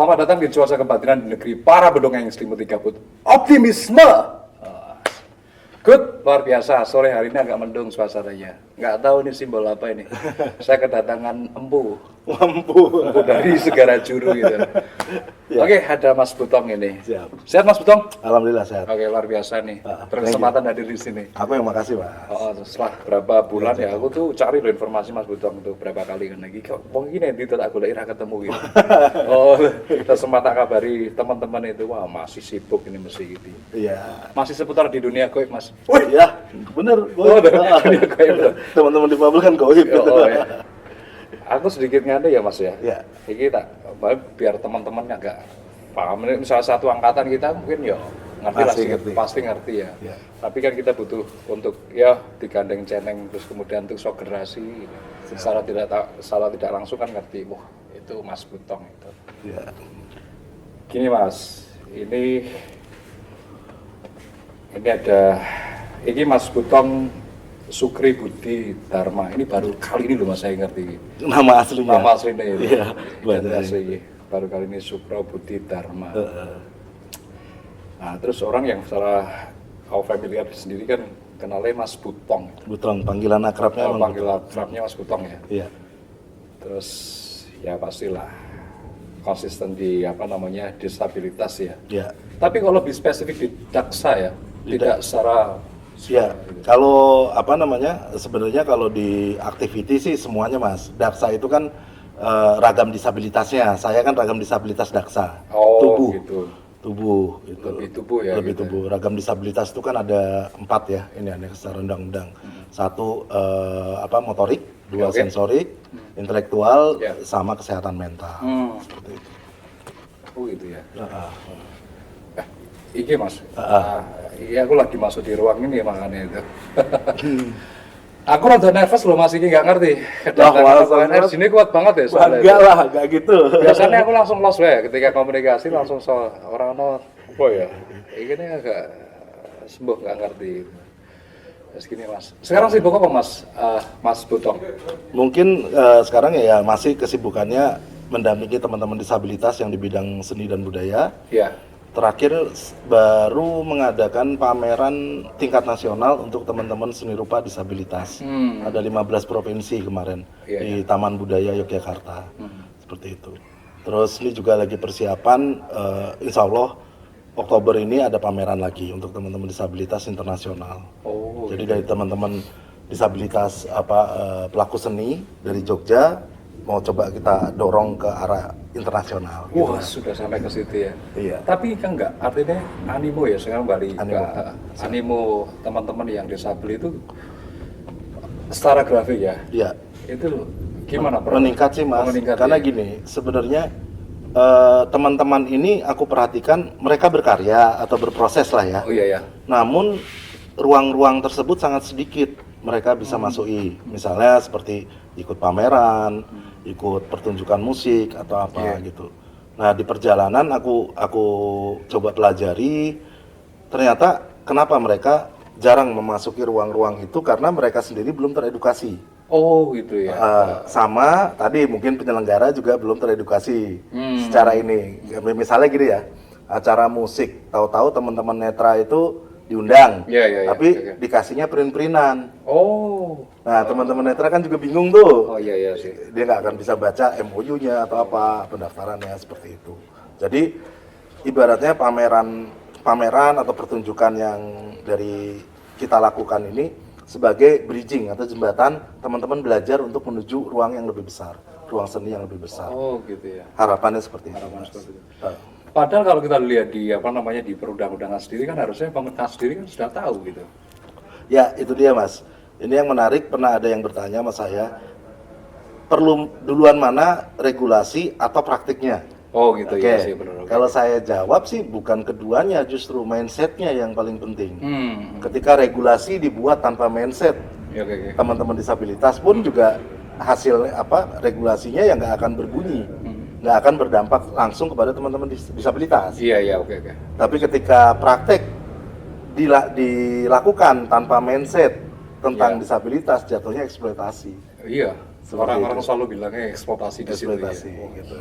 Selamat datang di cuaca kebatinan di negeri para bedongeng selimuti kabut optimisme. Good, luar biasa. Sore hari ini agak mendung suasananya. Nggak tahu ini simbol apa ini. Saya kedatangan empu dari segara juru gitu. Ya. Oke, ada Mas Butong ini. Siap. Sehat Mas Butong? Alhamdulillah sehat. Oke, luar biasa nih. Berkesempatan hadir di sini. Aku yang makasih, Mas. Setelah berapa bulan ya, aku tuh cari loh informasi Mas Butong tuh berapa kali kan lagi. Kok gini itu aku lagi ketemu gitu. Kita sempat kabari teman-teman itu, wah masih sibuk ini mesti gitu. Iya. Masih seputar di dunia goib, Mas. Wih, ya, bener. Dunia goib. Teman-teman di Babel kan goib. Ya. Aku sedikit ngande ya Mas ya. Iya. Ini tak biar teman-teman agak paham. Ini salah satu angkatan kita mungkin ya pasti ngerti ya. Ya. Tapi kan kita butuh untuk ya digandeng ceneng terus kemudian untuk sok generasi secara tidak langsung kan ngerti. Wah, itu Mas Butong itu. Iya. Gini Mas, ini ada Mas Butong Sukri Budi Dharma. Ini baru kali ini loh Mas saya ngerti. Nama aslinya. Nama aslinya itu. Iya, asli. Baru kali ini Sukro Budi Dharma. Nah, terus orang yang secara familiar sendiri kan kenalnya Mas Butong. Butong, panggilan akrabnya. Panggilan akrabnya Mas Butong ya. Iya. Terus ya pastilah konsisten di disabilitas ya. Iya. Tapi kalau lebih spesifik di Daksa ya, tidak secara ya, kalau sebenarnya kalau di activity sih semuanya Mas. Daksa itu kan ragam disabilitasnya. Saya kan ragam disabilitas Daksa. Tubuh. Gitu. Tubuh itu. Lebih tubuh ya. Lebih tubuh. Ya. Ragam disabilitas itu kan ada 4 ya. Ini aneh secara undang-undang. Satu motorik, 2 sensorik, intelektual, sama kesehatan mental. Seperti itu. Oh gitu ya. Iki Mas. Iya aku lagi masuk di ruang ini makanya itu. Aku rada nervous loh Mas, ini nggak ngerti. Mas ini kuat banget ya soalnya. Enggak lah, enggak gitu. Biasanya aku langsung lost ya ketika komunikasi langsung soal orang ya. Ini agak sembuh nggak ngerti. Terus gini Mas. Sekarang sibuk apa Mas? Mas Butong. Mungkin sekarang ya masih kesibukannya mendampingi teman-teman disabilitas yang di bidang seni dan budaya. Iya. Terakhir baru mengadakan pameran tingkat nasional untuk teman-teman seni rupa disabilitas. Ada 15 provinsi kemarin di Taman Budaya Yogyakarta. Seperti itu. Terus ini juga lagi persiapan, insya Allah Oktober ini ada pameran lagi untuk teman-teman disabilitas internasional. Jadi dari teman-teman disabilitas pelaku seni dari Jogja mau coba kita dorong ke arah internasional. Wah, sudah sampai ke situ ya. Iya. Tapi kan enggak, artinya animo ya sekarang balik ke animo teman-teman yang disabel itu secara grafik ya. Iya. Itu gimana? Meningkat sih Mas. Karena gini, sebenarnya teman-teman ini aku perhatikan mereka berkarya atau berproses lah ya. Oh iya ya. Namun ruang-ruang tersebut sangat sedikit mereka bisa masuki. Misalnya seperti ikut pameran, ikut pertunjukan musik atau apa gitu. Nah di perjalanan aku coba pelajari, ternyata kenapa mereka jarang memasuki ruang-ruang itu karena mereka sendiri belum teredukasi. Oh gitu ya. Sama tadi mungkin penyelenggara juga belum teredukasi secara ini. Misalnya gini ya, acara musik, tahu-tahu teman-teman netra itu diundang, tapi dikasihnya print-printan. Nah teman-teman netra kan juga bingung tuh. Iya sih. Dia nggak akan bisa baca MOU-nya atau apa pendaftarannya seperti itu. Jadi ibaratnya pameran atau pertunjukan yang dari kita lakukan ini sebagai bridging atau jembatan teman-teman belajar untuk menuju ruang yang lebih besar, ruang seni yang lebih besar. Oh gitu ya. Harapannya seperti itu. Padahal kalau kita lihat di di perundang-undangan sendiri kan harusnya pemerintah sendiri kan sudah tahu gitu. Ya itu dia Mas. Ini yang menarik, pernah ada yang bertanya sama saya, perlu duluan mana regulasi atau praktiknya? Oh gitu ya sih benar. Kalau saya jawab sih bukan keduanya, justru mindsetnya yang paling penting. Ketika regulasi dibuat tanpa mindset, teman-teman disabilitas pun juga hasil regulasinya yang nggak akan berbunyi. Nggak akan berdampak langsung kepada teman-teman disabilitas. Iya, oke. Tapi ketika praktek dilakukan tanpa mindset tentang disabilitas, jatuhnya eksploitasi. Iya, orang-orang selalu bilangnya eksploitasi di situ. Eksploitasi, gitu.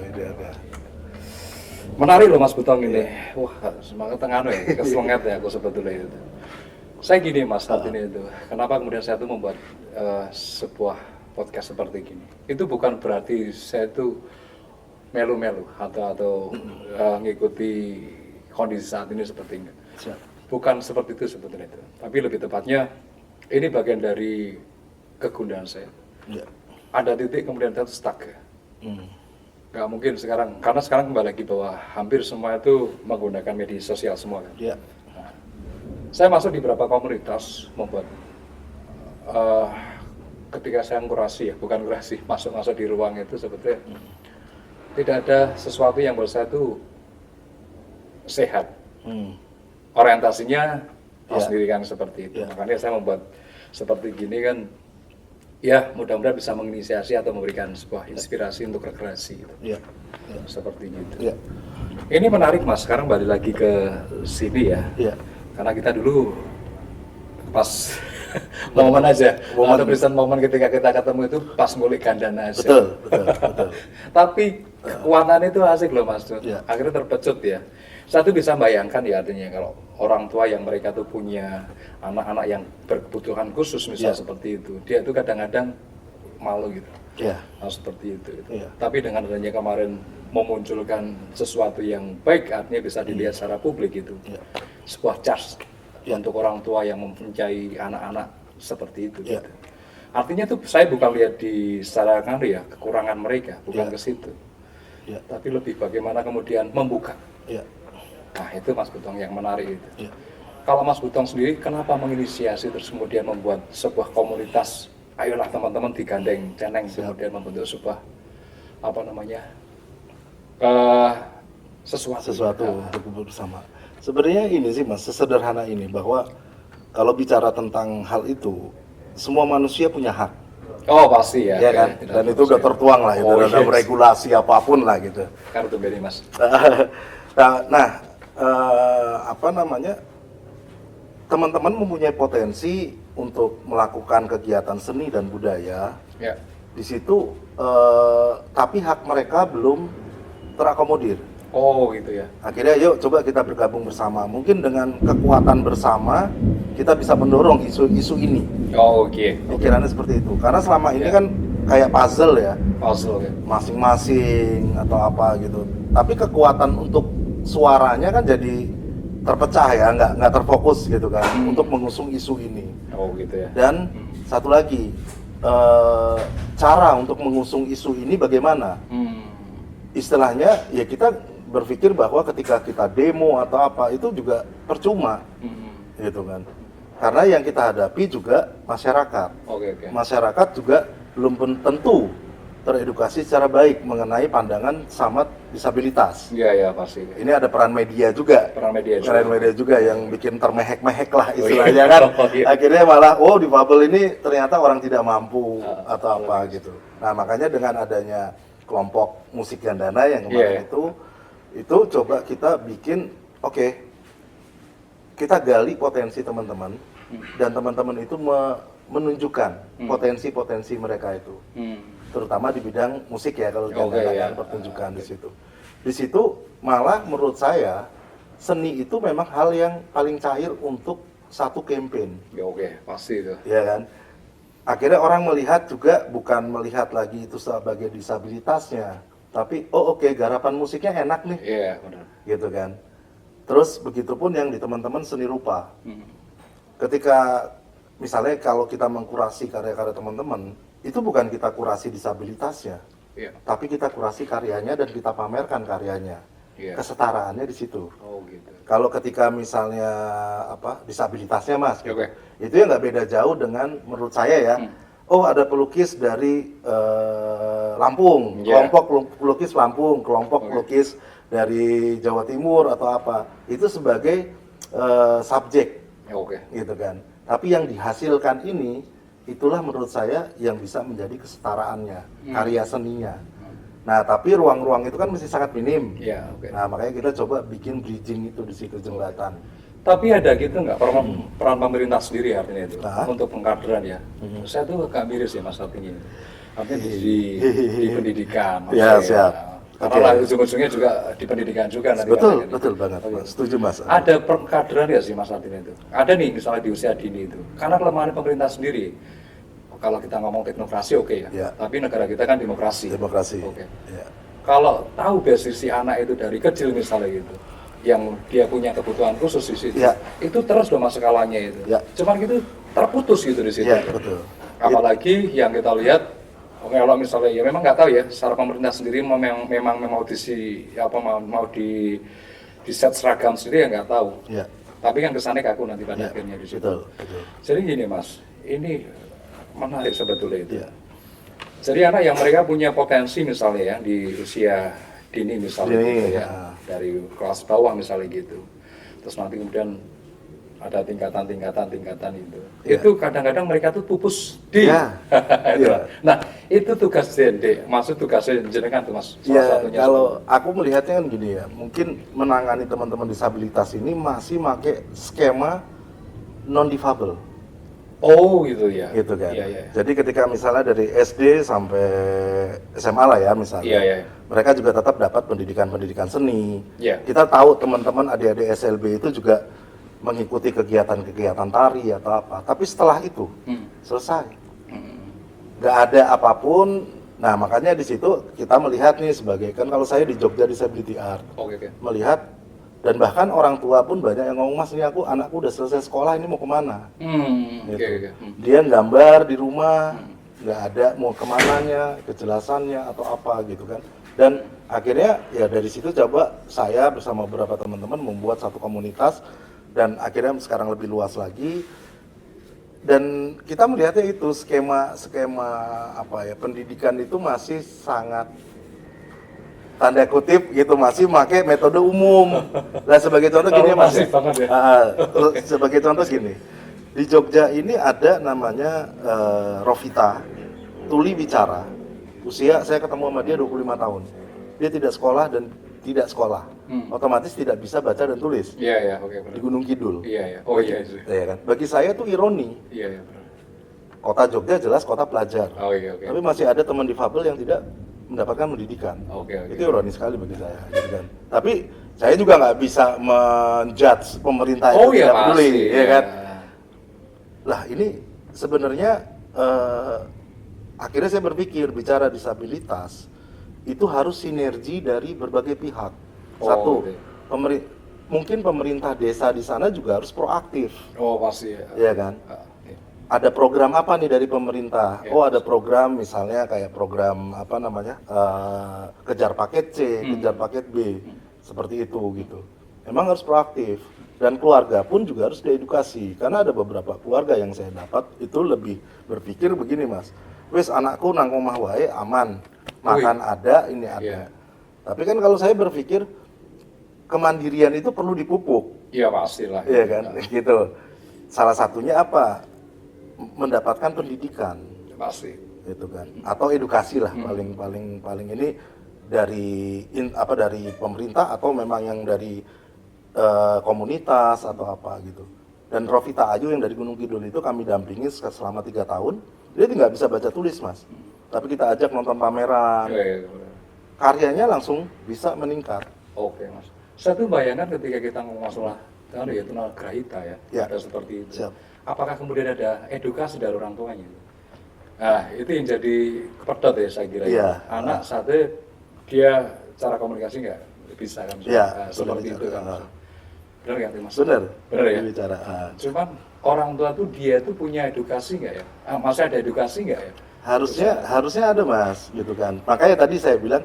Menarik loh Mas Butong ini. Wah, semangat tengah ya, keselenget ya aku sebetulnya itu. Saya gini Mas, saat ini itu. Kenapa kemudian saya tuh membuat sebuah podcast seperti gini? Itu bukan berarti saya tuh melu-melu atau ngikuti kondisi saat ini seperti ini. Bukan seperti itu sebetulnya itu. Tapi lebih tepatnya ini bagian dari kegundahan saya. Ada titik kemudian saya stuck ya. Nggak mungkin sekarang, karena sekarang kembali lagi bahwa hampir semua itu menggunakan media sosial semua kan. Nah, saya masuk di beberapa komunitas membuat ketika saya kurasi ya, bukan kurasi, masuk di ruang itu sebetulnya tidak ada sesuatu yang menurut saya itu sehat. Orientasinya sendiri kan seperti itu. Makanya saya membuat seperti gini kan. Ya, mudah-mudahan bisa menginisiasi atau memberikan sebuah inspirasi untuk rekreasi. Seperti itu. Ini menarik Mas, sekarang balik lagi ke sini ya. Karena kita dulu pas momen aja, ada present momen ketika kita ketemu itu pas ngulik Gandana aja. Betul. Tapi kekuatan itu asik loh Mas. Akhirnya terpecut ya. Saya tuh bisa bayangkan ya, artinya kalau orang tua yang mereka tuh punya anak-anak yang berkebutuhan khusus misal seperti itu, dia tuh kadang-kadang malu gitu. Seperti itu. Tapi dengan adanya kemarin memunculkan sesuatu yang baik, artinya bisa dilihat secara publik itu. Sebuah charge untuk orang tua yang mempunyai anak-anak seperti itu. Gitu. Artinya tuh saya bukan lihat di secara kekurangan mereka, bukan ke situ. Tapi lebih bagaimana kemudian membuka. Nah itu Mas Butong yang menarik itu. Kalau Mas Butong sendiri kenapa menginisiasi terus kemudian membuat sebuah komunitas, ayolah teman-teman digandeng ceneng kemudian membentuk sebuah sesuatu untuk bersama. Sebenarnya ini sih Mas, sesederhana ini bahwa kalau bicara tentang hal itu, semua manusia punya hak. Oh pasti ya. Kan? Dan itu udah tertuang lah itu dalam regulasi apapun lah gitu. Kartu beri Mas. Teman-teman mempunyai potensi untuk melakukan kegiatan seni dan budaya. Di situ, tapi hak mereka belum terakomodir. Oh gitu ya. Akhirnya yuk coba kita bergabung bersama. Mungkin dengan kekuatan bersama kita bisa mendorong isu-isu ini. Oh oke. Pikirannya seperti itu. Karena selama ini kan kayak puzzle ya. Masing-masing atau apa gitu. Tapi kekuatan untuk suaranya kan jadi terpecah ya, nggak terfokus gitu kan untuk mengusung isu ini. Oh gitu ya. Dan satu lagi cara untuk mengusung isu ini bagaimana? Istilahnya ya kita berpikir bahwa ketika kita demo atau apa itu juga percuma, gitu kan? Karena yang kita hadapi juga masyarakat. Masyarakat juga belum tentu teredukasi secara baik mengenai pandangan sama disabilitas. Iya pasti. Ini ada peran media juga. Peran media juga yang bikin termehek-mehek lah istilahnya kan. Akhirnya malah difabel ini ternyata orang tidak mampu atau apa gitu. Nah makanya dengan adanya kelompok musik Gandana yang kemarin itu coba kita bikin kita gali potensi teman-teman dan teman-teman itu menunjukkan potensi-potensi mereka itu. Terutama di bidang musik ya kalau Gandana pertunjukan di situ. Di situ malah menurut saya seni itu memang hal yang paling cair untuk satu campaign. Pasti itu. Ya kan? Akhirnya orang melihat juga bukan melihat lagi itu sebagai disabilitasnya, tapi garapan musiknya enak nih. Benar. Gitu kan. Terus begitupun yang di teman-teman seni rupa. Ketika misalnya kalau kita mengkurasi karya-karya teman-teman, itu bukan kita kurasi disabilitasnya, tapi kita kurasi karyanya dan kita pamerkan karyanya. Kesetaraannya di situ. Gitu. Kalau ketika misalnya disabilitasnya Mas, itu ya nggak beda jauh dengan menurut saya ya. Ada pelukis dari Lampung, kelompok pelukis Lampung, kelompok pelukis dari Jawa Timur atau apa, itu sebagai subjek, gitu kan. Tapi yang dihasilkan ini, itulah menurut saya yang bisa menjadi kesetaraannya, karya seninya. Nah, tapi ruang-ruang itu kan masih sangat minim. Nah, makanya kita coba bikin bridging itu di situ, jembatan. Tapi ada gitu nggak peran pemerintah sendiri artinya itu untuk pengkaderan ya? Saya tuh agak miris ya Mas artinya. Artinya di pendidikan. Ya, siap. Karena ujung-ujungnya juga di pendidikan juga nanti. Betul banget. Setuju Mas. Ada pengkaderan ya sih Mas Martin itu? Ada nih misalnya di usia dini itu. Karena kelemahan pemerintah sendiri. Kalau kita ngomong teknokrasi ya. Tapi negara kita kan demokrasi. Ya. Kalau tahu basis si anak itu dari kecil misalnya gitu, yang dia punya kebutuhan khusus di situ, itu terus dong mas skalanya itu. Cuman gitu terputus gitu di situ. Betul. Apalagi yang kita lihat, kalau misalnya ya memang nggak tahu ya, secara pemerintah sendiri memang mau di set seragam sendiri ya nggak tahu. Tapi kan kesannya kaku nanti pada akhirnya di situ. Betul. Jadi gini mas, ini menarik sebetulnya itu. Jadi anak yang mereka punya potensi misalnya ya di usia dini misalnya gitu ya, dari kelas bawah misalnya gitu. Terus nanti kemudian ada tingkatan itu. Itu kadang-kadang mereka tuh pupus di. Nah, itu tugas JND. Maksud tugasnya jenengan tuh Mas. Satunya kalau aku melihatnya kan gini ya, mungkin menangani teman-teman disabilitas ini masih pakai skema non difabel. Oh gitu ya. Gitu kan. Jadi ketika misalnya dari SD sampai SMA lah ya misalnya, mereka juga tetap dapat pendidikan seni. Kita tahu teman-teman adik-adik SLB itu juga mengikuti kegiatan-kegiatan tari atau apa. Tapi setelah itu selesai, nggak ada apapun. Nah makanya di situ kita melihat nih sebagai kan kalau saya di Jogja Disability Art, melihat. Dan bahkan orang tua pun banyak yang ngomong, mas ini anakku udah selesai sekolah, ini mau kemana? Dia gambar di rumah, nggak ada mau kemananya, kejelasannya atau apa gitu kan. Dan akhirnya ya dari situ coba saya bersama beberapa teman-teman membuat satu komunitas dan akhirnya sekarang lebih luas lagi. Dan kita melihatnya itu skema pendidikan itu masih sangat tanda kutip gitu masih pakai metode umum. Nah sebagai contoh gini mas, sebagai contoh gini, di Jogja ini ada namanya Rovita, tuli bicara. Usia saya ketemu sama dia 25 tahun. Dia tidak sekolah dan tidak sekolah, otomatis tidak bisa baca dan tulis. Di Gunung Kidul. Iya kan? Bagi saya itu ironi. Kota Jogja jelas kota pelajar. Tapi masih ada teman difabel yang tidak mendapatkan pendidikan. Itu ironi sekali bagi saya, gitu kan. Tapi saya juga nggak bisa menjudge pemerintah itu tidak peduli, ya kan. Lah ini sebenarnya akhirnya saya berpikir bicara disabilitas itu harus sinergi dari berbagai pihak. Satu, mungkin pemerintah desa di sana juga harus proaktif. Pasti. Ya kan. Ada program apa nih dari pemerintah? Ada program misalnya kayak program kejar paket C, kejar paket B, seperti itu gitu. Memang harus proaktif dan keluarga pun juga harus diedukasi karena ada beberapa keluarga yang saya dapat itu lebih berpikir begini mas, wes anakku nang omah wae aman, makan ada, ini ada. Tapi kan kalau saya berpikir kemandirian itu perlu dipupuk. Iya pastilah. Iya kan, gitu. Salah satunya apa? Mendapatkan pendidikan pasti itu kan atau edukasi lah paling ini dari pemerintah atau memang yang dari komunitas atau apa gitu. Dan Rovita Ayu yang dari Gunung Kidul itu kami dampingi selama 3 tahun. Dia tidak bisa baca tulis mas, tapi kita ajak nonton pameran, karyanya langsung bisa meningkat. Mas, saya tuh bayangkan ketika kita ngomong masalah tunagrahita ada seperti itu. Apakah kemudian ada edukasi dari orang tuanya? Nah, itu yang jadi kepedot ya saya kira. Anak satu dia cara komunikasi nggak bisa kan? Seperti itu kan. Benar nggak mas? Benar ya. Bicara. Cuman orang tua tuh dia tuh punya edukasi nggak ya? Masih ada edukasi nggak ya? Harusnya ada mas, gitu kan. Makanya tadi saya bilang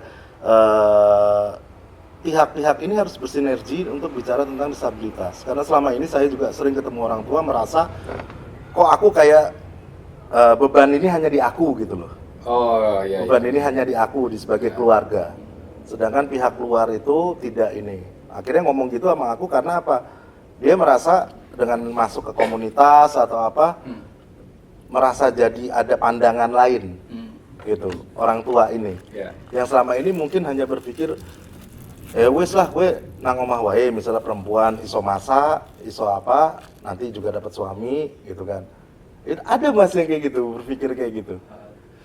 pihak-pihak ini harus bersinergi untuk bicara tentang disabilitas. Karena selama ini saya juga sering ketemu orang tua merasa, kok aku kayak beban ini hanya di aku gitu loh. Beban ini hanya di aku sebagai keluarga. Sedangkan pihak luar itu tidak ini. Akhirnya ngomong gitu sama aku karena apa? Dia merasa dengan masuk ke komunitas atau apa, merasa jadi ada pandangan lain gitu. Orang tua ini. Yang selama ini mungkin hanya berpikir wes lah gue nang omah wae, misalnya perempuan iso masak, iso apa, nanti juga dapat suami gitu kan. Ada mas yang kayak gitu, berpikir kayak gitu.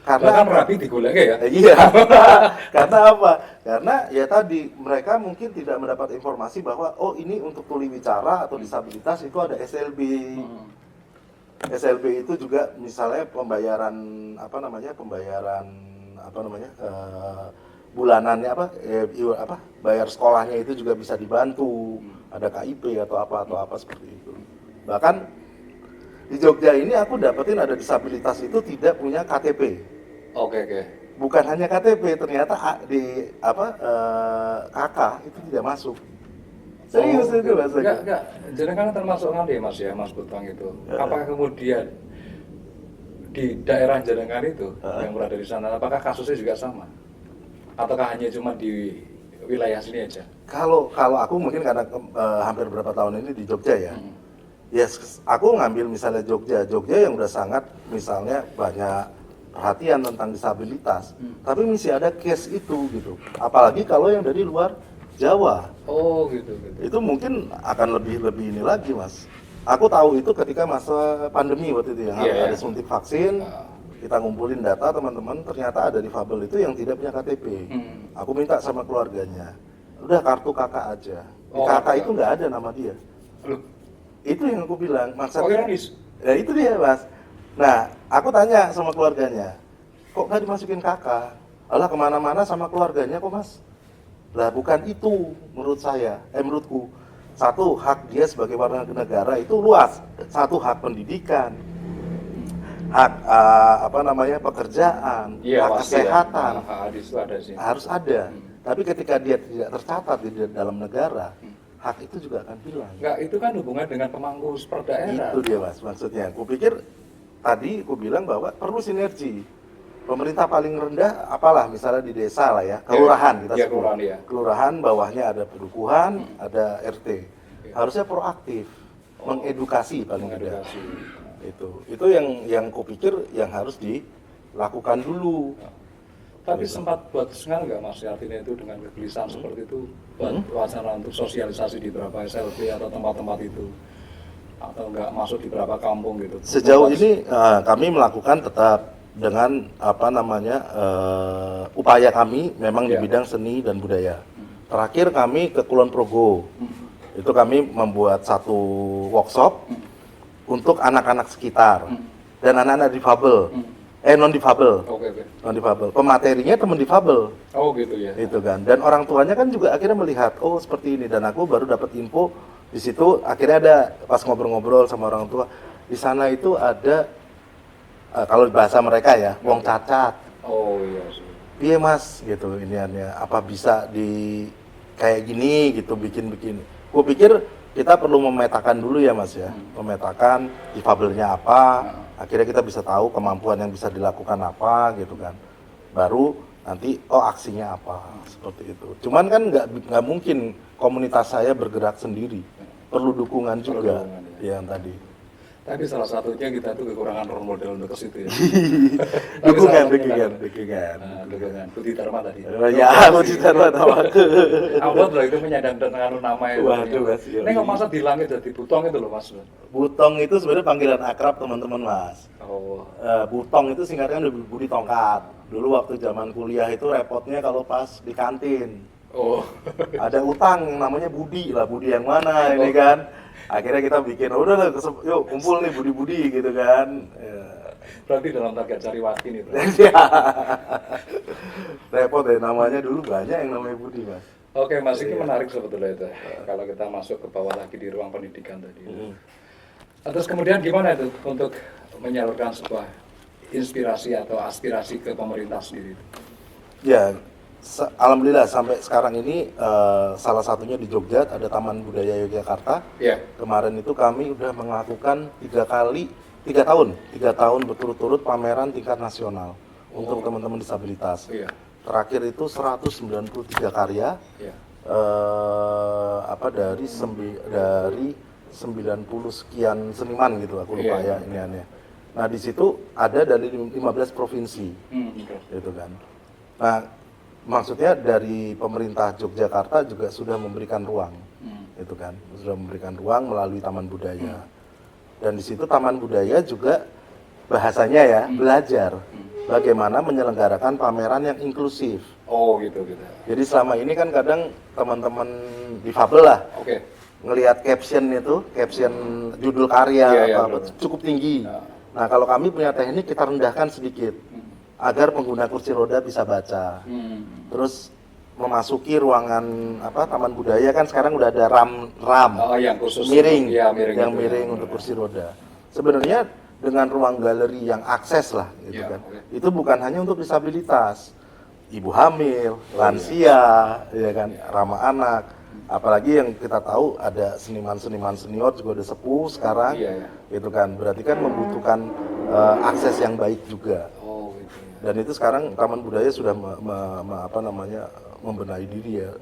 Karena kan rapi digolek ya? Iya. Karena apa? Karena ya tadi mereka mungkin tidak mendapat informasi bahwa oh ini untuk tuli bicara atau disabilitas itu ada SLB. SLB itu juga misalnya pembayaran bulanannya bayar sekolahnya itu juga bisa dibantu. Ada KIP atau apa seperti itu. Bahkan di Jogja ini aku dapetin ada disabilitas itu tidak punya KTP. Oke. Bukan hanya KTP, ternyata di KK itu tidak masuk. Serius itu Mas. Enggak. Jenengan termasuk nanti Mas ya, Mas Butong itu. Apakah kemudian di daerah jenengan itu yang berada di sana, apakah kasusnya juga sama? Ataukah hanya cuma di wilayah sini aja? Kalau aku mungkin karena hampir berapa tahun ini di Jogja ya. Yes, aku ngambil misalnya Jogja yang udah sangat misalnya banyak perhatian tentang disabilitas, tapi masih ada case itu gitu. Apalagi kalau yang dari luar Jawa. Oh gitu. Itu mungkin akan lebih ini lagi Mas. Aku tahu itu ketika masa pandemi waktu itu yang ada suntik vaksin. Kita ngumpulin data teman-teman, ternyata ada difabel itu yang tidak punya KTP. Aku minta sama keluarganya, udah kartu kakak aja. Di kakak itu nggak ada nama dia. Itu yang aku bilang, maksudnya. Ya itu dia Mas. Nah, aku tanya sama keluarganya, kok nggak dimasukin kakak? Alah kemana-mana sama keluarganya kok Mas? Lah bukan itu menurutku. Satu, hak dia sebagai warga negara itu luas. Satu, hak pendidikan, hak pekerjaan, hak kesehatan, harus ada. Tapi ketika dia tidak tercatat di dalam negara, hak itu juga akan hilang. Enggak, itu kan hubungan dengan pemangku per daerah. Itu dia Mas, maksudnya. Aku pikir tadi aku bilang bahwa perlu sinergi. Pemerintah paling rendah apalah misalnya di desa lah ya, kelurahan kita sebut. Kelurahan bawahnya ada pedukuhan, ada RT. Harusnya proaktif, mengedukasi paling tidak. Itu yang aku pikir yang harus dilakukan dulu. Tapi sempat buat sengal nggak Mas artinya itu dengan kegelisahan seperti itu buat wacana untuk sosialisasi di beberapa SLB atau tempat-tempat itu? Atau nggak masuk di beberapa kampung gitu? Sejauh ini kami melakukan tetap dengan upaya kami memang di bidang seni dan budaya. Terakhir kami ke Kulon Progo, itu kami membuat satu workshop untuk anak-anak sekitar dan anak-anak difabel, non difabel, pematerinya teman difabel. Oh gitu ya. Itu kan, dan orang tuanya kan juga akhirnya melihat, oh seperti ini, dan aku baru dapat info di situ. Akhirnya ada pas ngobrol-ngobrol sama orang tua, di sana itu ada kalau bahasa mereka ya, wong cacat. Oh iya sih. Iya Mas, gitu iniannya. Apa bisa di kayak gini gitu bikin-bikin. Gue pikir kita perlu memetakan dulu ya Mas ya. Memetakan difabelnya apa. Akhirnya kita bisa tahu kemampuan yang bisa dilakukan apa gitu kan. Baru nanti aksinya apa seperti itu. Cuman kan nggak mungkin komunitas saya bergerak sendiri. Perlu dukungan juga yang tadi. Tapi salah satunya kita tuh kekurangan role model untuk ke situ ya. dukungan. Dukungan. Budi Dharma tadi. Ya, Budi Dharma nama. Awal loh itu menyandang dengan nama itu. Waduh Mas. Ini nggak masa di langit jadi Butong itu loh Mas. Butong itu sebenarnya panggilan akrab teman-teman Mas. Oh. Butong itu singkatnya Budi Tongkat. Dulu waktu zaman kuliah itu repotnya kalau pas di kantin. Oh. Ada utang namanya Budi lah, Budi yang mana ini kan. Akhirnya kita bikin, udah lah, yuk kumpul nih Budi-Budi gitu kan. Berarti dalam target cari wakil nih. Repot ya, namanya dulu banyak yang namanya Budi Mas. Oke Mas, ini menarik sebetulnya itu. Kalau kita masuk ke bawah lagi di ruang pendidikan tadi. Terus kemudian gimana itu untuk menyalurkan sebuah inspirasi atau aspirasi ke pemerintah sendiri? Ya, alhamdulillah sampai sekarang ini salah satunya di Jogja ada Taman Budaya Yogyakarta. Kemarin itu kami udah melakukan 3 tahun berturut-turut pameran tingkat nasional untuk teman-teman disabilitas. Terakhir itu 193 karya dari 90 sekian seniman gitu, aku lupa ya iniannya. Nah di situ ada dari 15 provinsi, gitu kan. Nah maksudnya dari pemerintah Yogyakarta juga sudah memberikan ruang, gitu kan, sudah memberikan ruang melalui Taman Budaya. Dan di situ Taman Budaya juga bahasanya ya belajar. bagaimana menyelenggarakan pameran yang inklusif. Oh gitu. Jadi selama ini kan kadang teman-teman difabel lah, ngelihat caption judul karya cukup tinggi. Nah kalau kami punya teknik, kita rendahkan sedikit agar pengguna kursi roda bisa baca. Terus memasuki ruangan Taman Budaya kan sekarang udah ada ram yang khusus miring, yang miring untuk kursi roda. Sebenarnya dengan ruang galeri yang akses lah gitu kan. Itu bukan hanya untuk disabilitas, ibu hamil, lansia, ya kan, ramah anak. Apalagi yang kita tahu ada seniman-seniman senior juga udah sepuh sekarang, gitu kan. Berarti kan membutuhkan akses yang baik juga. Dan itu sekarang Taman Budaya sudah membenahi diri ya.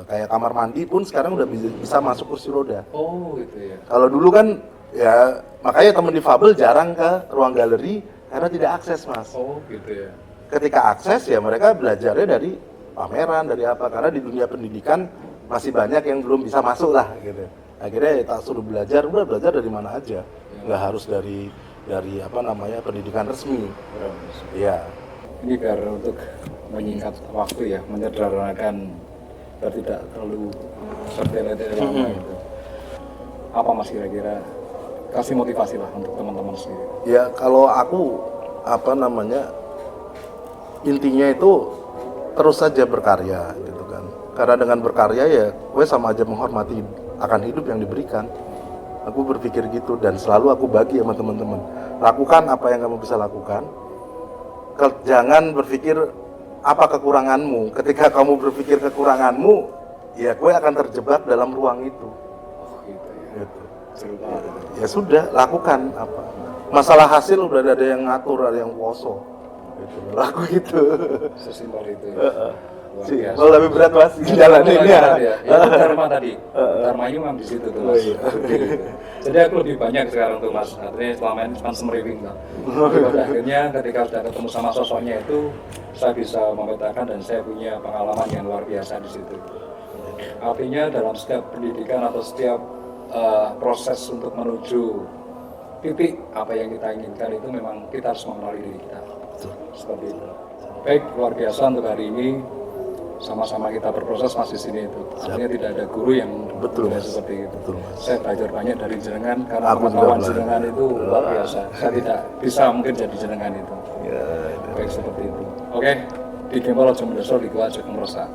Kayak kamar mandi pun sekarang udah bisa masuk kursi roda. Oh gitu ya. Kalau dulu kan ya makanya teman difabel jarang ke ruang galeri karena tidak akses, Mas. Oh gitu ya. Ketika akses ya mereka belajarnya dari pameran, dari apa, karena di dunia pendidikan masih banyak yang belum bisa masuk lah gitu. Akhirnya ya, tak suruh belajar, udah belajar dari mana aja, nggak harus dari pendidikan resmi. Ya. Ini biar untuk menyingkat waktu ya, menyederhanakan biar tidak terlalu bertele-tele lama itu. Apa Mas kira-kira kasih motivasi lah untuk teman-teman sendiri? Ya kalau aku intinya itu terus saja berkarya gitu kan. Karena dengan berkarya ya gue sama aja menghormati akan hidup yang diberikan. Aku berpikir gitu dan selalu aku bagi sama teman-teman. Lakukan apa yang kamu bisa lakukan. Jangan berpikir apa kekuranganmu. Ketika kamu berpikir kekuranganmu, ya gue akan terjebak dalam ruang itu. Oh gitu ya. Gitu. Ya sudah, lakukan apa. Masalah hasil udah ada yang ngatur, ada yang poso. Gitu, laku gitu. Sesimpel itu ya. Kalau lebih berat Mas jalanin ya. Itu Dharma tadi. Dharmanya memang di situ tuh Mas. Jadi aku lebih banyak sekarang tuh Mas. Artinya selama ini cuma semeriwing lah. Pada akhirnya ketika sudah ketemu sama sosoknya itu, saya bisa memetakan dan saya punya pengalaman yang luar biasa di situ. Artinya dalam setiap pendidikan atau setiap proses untuk menuju titik apa yang kita inginkan itu memang kita harus mengenali diri kita. Seperti itu. Baik, luar biasa untuk hari ini. Sama-sama kita berproses masih sini itu. Artinya tidak ada guru yang seperti itu. Betul, saya belajar banyak dari jenengan karena pengetahuan jenengan itu luar biasa. Saya tidak bisa mungkin jadi jenengan itu. Baik seperti itu. Oke, di Gembol Aja Mendeso di Gua Aja Kemrosa.